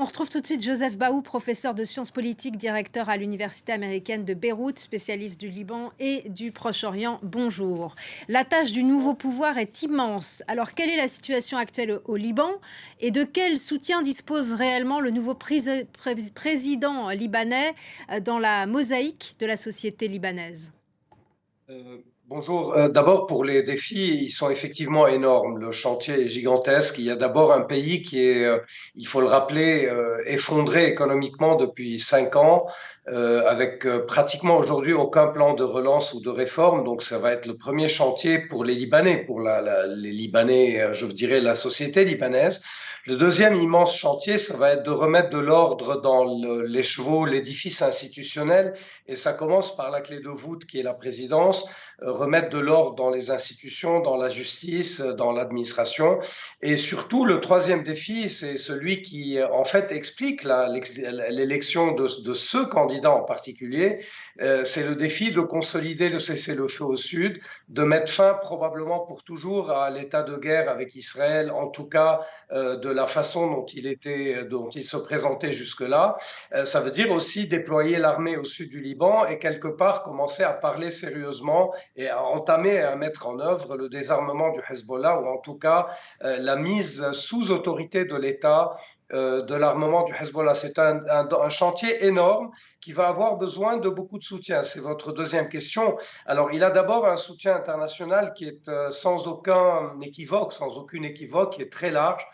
On retrouve tout de suite Joseph Baou, professeur de sciences politiques, directeur à l'Université américaine de Beyrouth, spécialiste du Liban et du Proche-Orient. Bonjour. La tâche du nouveau pouvoir est immense. Alors, quelle est la situation actuelle au Liban et de quel soutien dispose réellement le nouveau président libanais dans la mosaïque de la société libanaise? Bonjour. D'abord, pour les défis, ils sont effectivement énormes. Le chantier est gigantesque. Il y a d'abord un pays qui est, il faut le rappeler, effondré économiquement depuis 5 ans, avec pratiquement aujourd'hui aucun plan de relance ou de réforme. Donc, ça va être le premier chantier pour les Libanais, pour les Libanais, je dirais la société libanaise. Le deuxième immense chantier, ça va être de remettre de l'ordre dans l'écheveau, l'édifice institutionnel. Et ça commence par la clé de voûte qui est la présidence, remettre de l'ordre dans les institutions, dans la justice, dans l'administration. Et surtout, le troisième défi, c'est celui qui, en fait, explique l'élection de ce candidat en particulier. C'est le défi de consolider le cessez-le-feu au sud, de mettre fin probablement pour toujours à l'état de guerre avec Israël, en tout cas de la façon dont il se présentait jusque-là. Ça veut dire aussi déployer l'armée au sud du Liban et quelque part commencer à parler sérieusement et à entamer et à mettre en œuvre le désarmement du Hezbollah ou en tout cas la mise sous autorité de l'État de l'armement du Hezbollah. C'est un chantier énorme qui va avoir besoin de beaucoup de soutien. C'est votre deuxième question. Alors, il a d'abord un soutien international qui est sans aucune équivoque, qui est très large,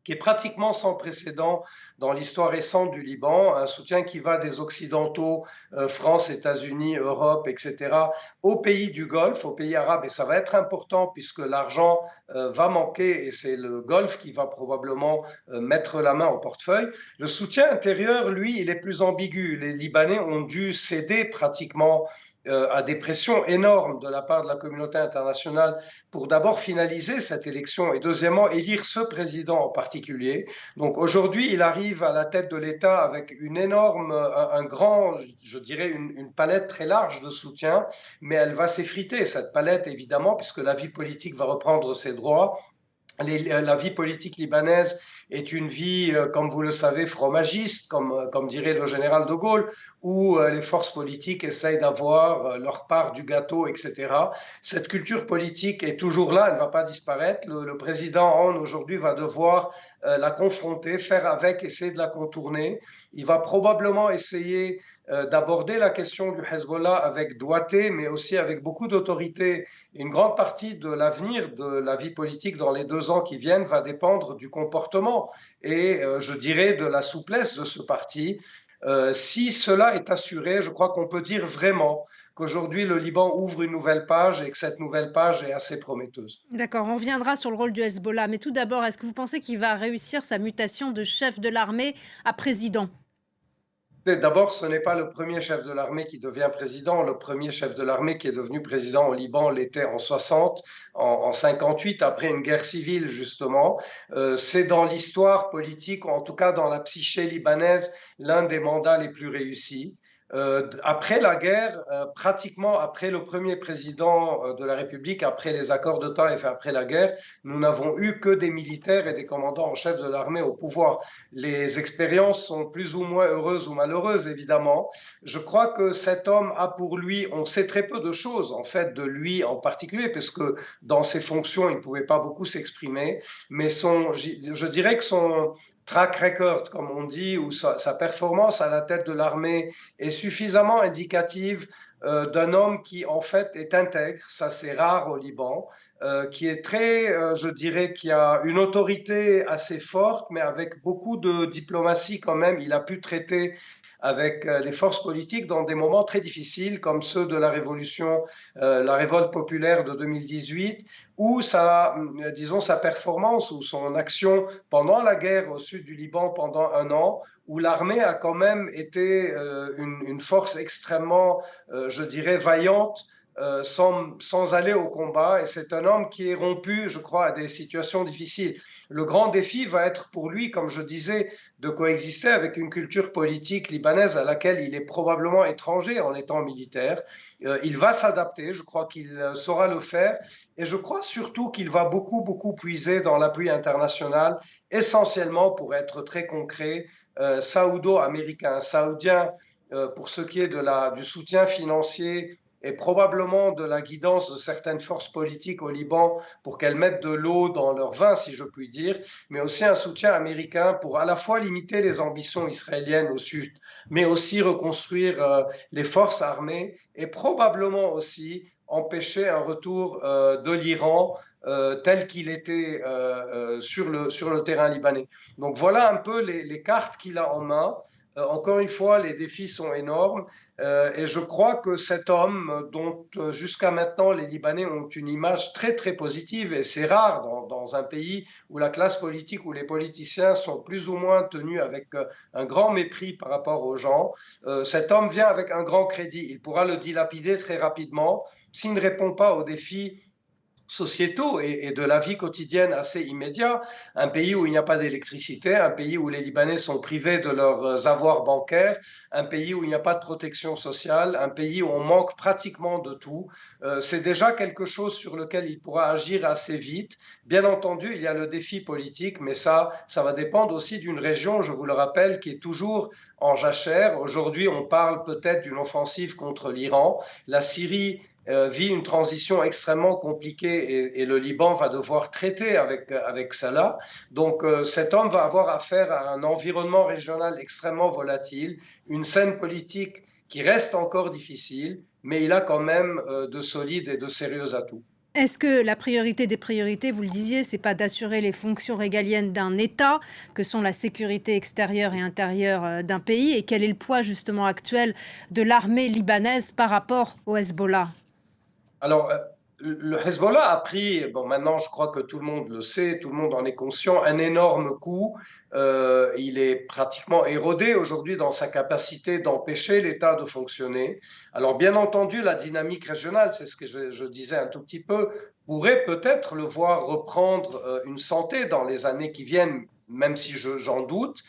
qui est pratiquement sans précédent dans l'histoire récente du Liban, un soutien qui va des Occidentaux, France, États-Unis, Europe, etc., aux pays du Golfe, aux pays arabes, et ça va être important puisque l'argent va manquer et c'est le Golfe qui va probablement mettre la main au portefeuille. Le soutien intérieur, lui, il est plus ambigu. Les Libanais ont dû céder pratiquement à des pressions énormes de la part de la communauté internationale pour d'abord finaliser cette élection et deuxièmement élire ce président en particulier. Donc aujourd'hui, il arrive à la tête de l'État avec un grand, je dirais, une palette très large de soutien, mais elle va s'effriter, cette palette évidemment, puisque la vie politique va reprendre ses droits. La vie politique libanaise est une vie, comme vous le savez, fromagiste, comme dirait le général de Gaulle, où les forces politiques essayent d'avoir leur part du gâteau, etc. Cette culture politique est toujours là, elle ne va pas disparaître. Le président Hollande aujourd'hui va devoir la confronter, faire avec, essayer de la contourner. Il va probablement essayer d'aborder la question du Hezbollah avec doigté, mais aussi avec beaucoup d'autorité. Une grande partie de l'avenir de la vie politique dans les 2 ans qui viennent va dépendre du comportement et, je dirais, de la souplesse de ce parti. Si cela est assuré, je crois qu'on peut dire vraiment qu'aujourd'hui le Liban ouvre une nouvelle page et que cette nouvelle page est assez prometteuse. D'accord, on reviendra sur le rôle du Hezbollah. Mais tout d'abord, est-ce que vous pensez qu'il va réussir sa mutation de chef de l'armée à président? D'abord, ce n'est pas le premier chef de l'armée qui devient président. Le premier chef de l'armée qui est devenu président au Liban l'était en 60, en 58, après une guerre civile, justement. C'est dans l'histoire politique, ou en tout cas dans la psyché libanaise, l'un des mandats les plus réussis. Après la guerre, pratiquement après le premier président de la République, après les accords de Taïf et après la guerre, nous n'avons eu que des militaires et des commandants en chef de l'armée au pouvoir. Les expériences sont plus ou moins heureuses ou malheureuses, évidemment. Je crois que cet homme a pour lui, on sait très peu de choses, en fait, de lui en particulier, parce que dans ses fonctions, il ne pouvait pas beaucoup s'exprimer, mais je dirais que son track record, comme on dit, ou sa performance à la tête de l'armée est suffisamment indicative d'un homme qui, en fait, est intègre, ça c'est rare au Liban, qui est très, je dirais, qui a une autorité assez forte, mais avec beaucoup de diplomatie quand même. Il a pu traiter avec les forces politiques dans des moments très difficiles, comme ceux de la révolution, la révolte populaire de 2018, ou disons, sa performance ou son action pendant la guerre au sud du Liban pendant un an, où l'armée a quand même été une force extrêmement, je dirais, vaillante sans aller au combat. Et c'est un homme qui est rompu, je crois, à des situations difficiles. Le grand défi va être pour lui, comme je disais, de coexister avec une culture politique libanaise à laquelle il est probablement étranger en étant militaire. Il va s'adapter, je crois qu'il saura le faire, et je crois surtout qu'il va beaucoup, beaucoup puiser dans l'appui international, essentiellement pour être très concret, saoudo-américain, saoudien, pour ce qui est du soutien financier et probablement de la guidance de certaines forces politiques au Liban pour qu'elles mettent de l'eau dans leur vin, si je puis dire, mais aussi un soutien américain pour à la fois limiter les ambitions israéliennes au sud, mais aussi reconstruire les forces armées et probablement aussi empêcher un retour de l'Iran tel qu'il était sur le terrain libanais. Donc voilà un peu les cartes qu'il a en main. Encore une fois, les défis sont énormes et je crois que cet homme, dont jusqu'à maintenant les Libanais ont une image très très positive, et c'est rare dans un pays où la classe politique, où les politiciens sont plus ou moins tenus avec un grand mépris par rapport aux gens, cet homme vient avec un grand crédit. Il pourra le dilapider très rapidement s'il ne répond pas aux défis sociétaux et de la vie quotidienne assez immédiat, un pays où il n'y a pas d'électricité, un pays où les Libanais sont privés de leurs avoirs bancaires, un pays où il n'y a pas de protection sociale, un pays où on manque pratiquement de tout. C'est déjà quelque chose sur lequel il pourra agir assez vite. Bien entendu, il y a le défi politique, mais ça va dépendre aussi d'une région, je vous le rappelle, qui est toujours en jachère. Aujourd'hui, on parle peut-être d'une offensive contre l'Iran. La Syrie vit une transition extrêmement compliquée et le Liban va devoir traiter avec cela. Donc cet homme va avoir affaire à un environnement régional extrêmement volatile, une scène politique qui reste encore difficile, mais il a quand même de solides et de sérieux atouts. Est-ce que la priorité des priorités, vous le disiez, c'est pas d'assurer les fonctions régaliennes d'un État, que sont la sécurité extérieure et intérieure d'un pays, et quel est le poids justement actuel de l'armée libanaise par rapport au Hezbollah? Alors, le Hezbollah a pris, bon, maintenant je crois que tout le monde le sait, tout le monde en est conscient, un énorme coup. Il est pratiquement érodé aujourd'hui dans sa capacité d'empêcher l'État de fonctionner. Alors, bien entendu, la dynamique régionale, c'est ce que je disais un tout petit peu, pourrait peut-être le voir reprendre une santé dans les années qui viennent, même si j'en doute.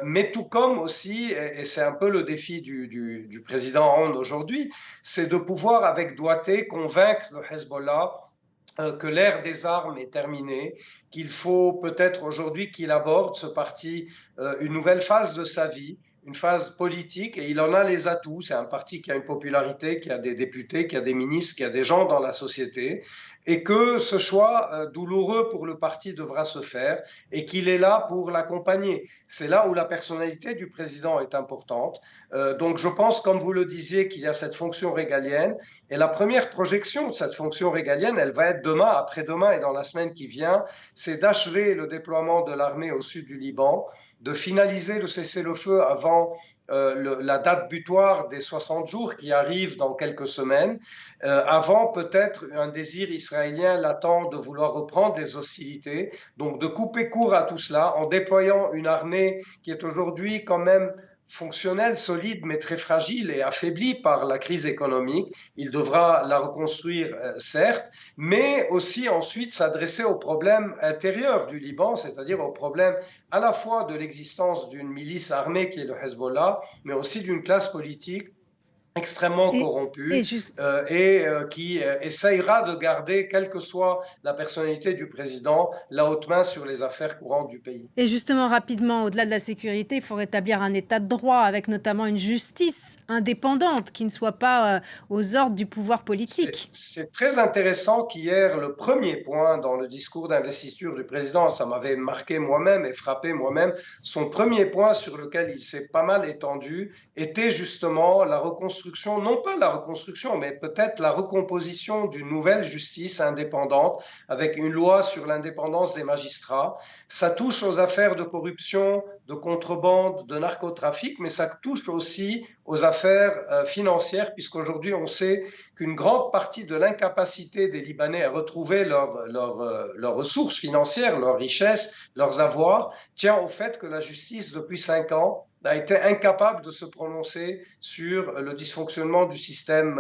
Mais tout comme aussi, et c'est un peu le défi du président Hollande aujourd'hui, c'est de pouvoir avec doigté convaincre le Hezbollah que l'ère des armes est terminée, qu'il faut peut-être aujourd'hui qu'il aborde ce parti une nouvelle phase de sa vie, une phase politique, et il en a les atouts. C'est un parti qui a une popularité, qui a des députés, qui a des ministres, qui a des gens dans la société, et que ce choix douloureux pour le parti devra se faire, et qu'il est là pour l'accompagner. C'est là où la personnalité du président est importante. Donc je pense, comme vous le disiez, qu'il y a cette fonction régalienne, et la première projection de cette fonction régalienne, elle va être demain, après-demain et dans la semaine qui vient, c'est d'achever le déploiement de l'armée au sud du Liban, de finaliser le cessez-le-feu avant la date butoir des 60 jours qui arrive dans quelques semaines, avant peut-être un désir israélien latent de vouloir reprendre les hostilités, donc de couper court à tout cela en déployant une armée qui est aujourd'hui quand même fonctionnelle, solide, mais très fragile et affaiblie par la crise économique. Il devra la reconstruire, certes, mais aussi ensuite s'adresser aux problèmes intérieurs du Liban, c'est-à-dire aux problèmes à la fois de l'existence d'une milice armée qui est le Hezbollah, mais aussi d'une classe politique extrêmement Et, et corrompue juste, qui essayera de garder, quelle que soit la personnalité du président, la haute main sur les affaires courantes du pays. Et justement, rapidement, au-delà de la sécurité, il faut rétablir un état de droit avec notamment une justice indépendante qui ne soit pas aux ordres du pouvoir politique. C'est très intéressant qu'hier, le premier point dans le discours d'investiture du président, ça m'avait marqué moi-même et frappé moi-même, son premier point sur lequel il s'est pas mal étendu était justement la reconstruction, non pas la reconstruction, mais peut-être la recomposition d'une nouvelle justice indépendante avec une loi sur l'indépendance des magistrats. Ça touche aux affaires de corruption, de contrebande, de narcotrafic, mais ça touche aussi aux affaires financières, puisqu'aujourd'hui on sait qu'une grande partie de l'incapacité des Libanais à retrouver leurs ressources financières, leurs richesses, leurs avoirs tient au fait que la justice, depuis 5 ans, a été incapable de se prononcer sur le dysfonctionnement du système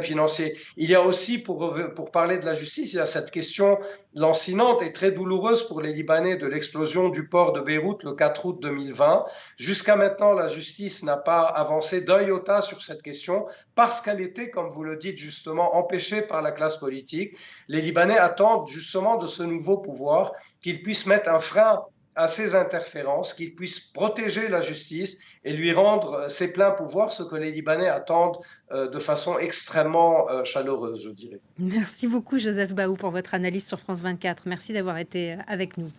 financier. Il y a aussi, pour parler de la justice, il y a cette question lancinante et très douloureuse pour les Libanais de l'explosion du port de Beyrouth le 4 août 2020. Jusqu'à maintenant, la justice n'a pas avancé d'un iota sur cette question parce qu'elle était, comme vous le dites justement, empêchée par la classe politique. Les Libanais attendent justement de ce nouveau pouvoir qu'il puisse mettre un frein à ces interférences, qu'il puisse protéger la justice et lui rendre ses pleins pouvoirs, ce que les Libanais attendent de façon extrêmement chaleureuse, je dirais. Merci beaucoup, Joseph Baou, pour votre analyse sur France 24. Merci d'avoir été avec nous.